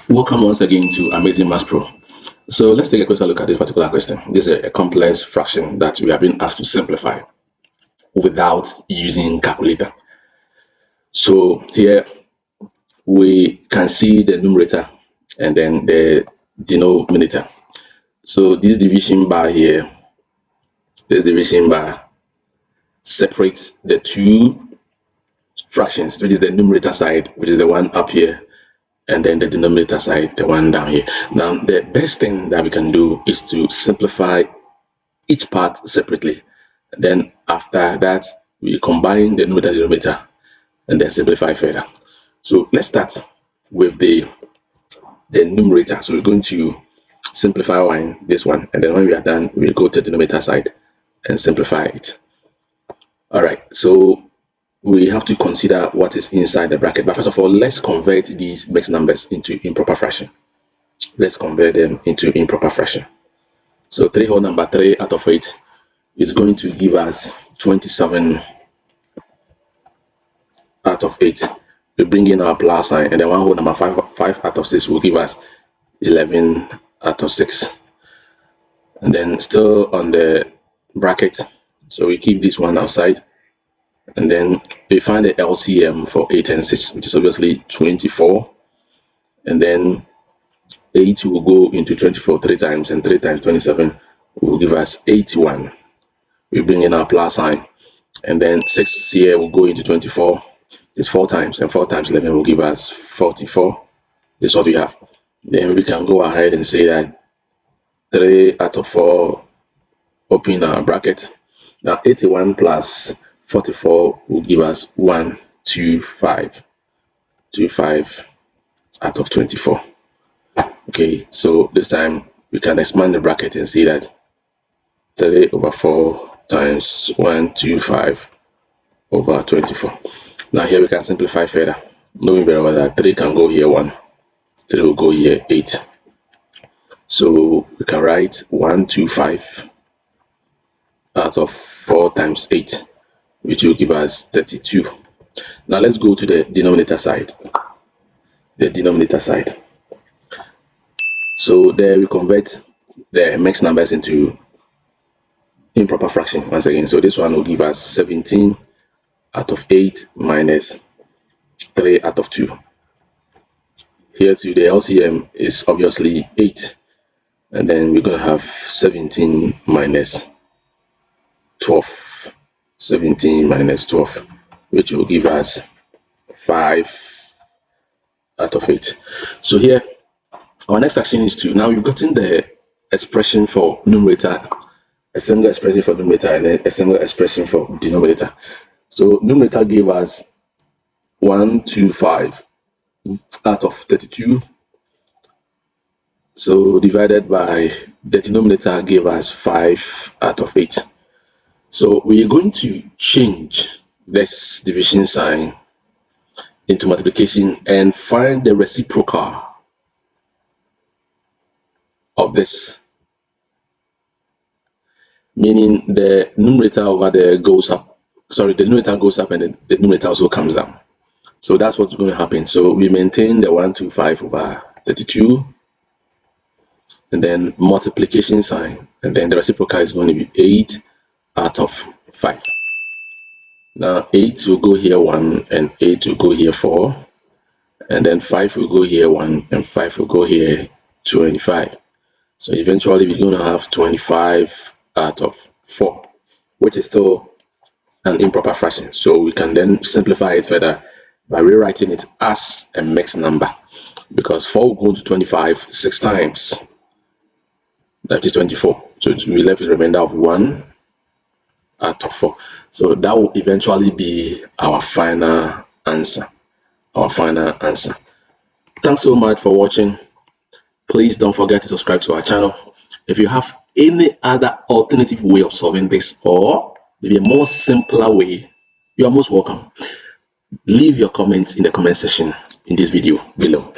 Welcome once again to Amazing Maths Pro. So let's take a closer look at this particular question. This is a complex fraction that we have been asked to simplify without using calculator. So here we can see the numerator and then the denominator. So this division bar here, this division bar separates the two fractions, which is the numerator side, which is the one up here, and then the denominator side, the one down here. Now the best thing that we can do is to simplify each part separately, and then after that we combine the numerator and denominator and then simplify further. So let's start with the numerator. So we're going to simplify this one, and then when we are done we'll go to the denominator side and simplify it. All right, so we have to consider what is inside the bracket, but first of all let's convert these mixed numbers into improper fraction. Let's convert them into improper fraction. So 3 whole number 3 out of 8 is going to give us 27 out of 8. We bring in our plus sign, and then 1 whole number 5 out of 6 will give us 11 out of 6. And then still on the bracket, so we keep this one outside, and then we find the LCM for 8 and 6, which is obviously 24, and then 8 will go into 24 3 times, and 3 times 27 will give us 81. We bring in our plus sign, and then 6 here will go into 24. It's 4 times, and 4 times 11 will give us 44. This is what we have. Then we can go ahead and say that 3 out of 4, open our bracket. Now 81 plus 44 will give us 125. 25 out of 24. Okay, so this time we can expand the bracket and see that 3 over 4 times 125 over 24. Now here we can simplify further, knowing very well that 3 can go here 1, 3 will go here 8. So we can write 125 out of 4 times 8, which will give us 32. Now let's go to the denominator side. The denominator side. So there we convert the mixed numbers into improper fraction once again. So this one will give us 17 out of 8 minus 3 out of 2. Here too the LCM is obviously 8, and then we're going to have 17 minus 12. 17 minus 12, which will give us 5 out of 8. So here our next action is to, now we've gotten the expression for numerator, a single expression for numerator, and then a single expression for denominator. So numerator gave us 125 out of 32, so divided by the denominator gave us 5 out of 8. So we are going to change this division sign into multiplication and find the reciprocal of this, meaning the numerator over there goes up. Sorry, the numerator goes up and the numerator also comes down. So that's what's going to happen. So we maintain the 125 over 32, and then multiplication sign, and then the reciprocal is going to be 8 out of 5. Now 8 will go here 1, and 8 will go here 4, and then 5 will go here 1, and 5 will go here 25. So eventually we're going to have 25 out of 4, which is still an improper fraction. So we can then simplify it further by rewriting it as a mixed number, because 4 will go into 25 6 times, that is 24. So we left with a remainder of 1 out of 4. So that will eventually be our final answer. Thanks so much for watching. Please don't forget to subscribe to our channel. If you have any other alternative way of solving this, or maybe a more simpler way, you are most welcome. Leave your comments in the comment section in this video below.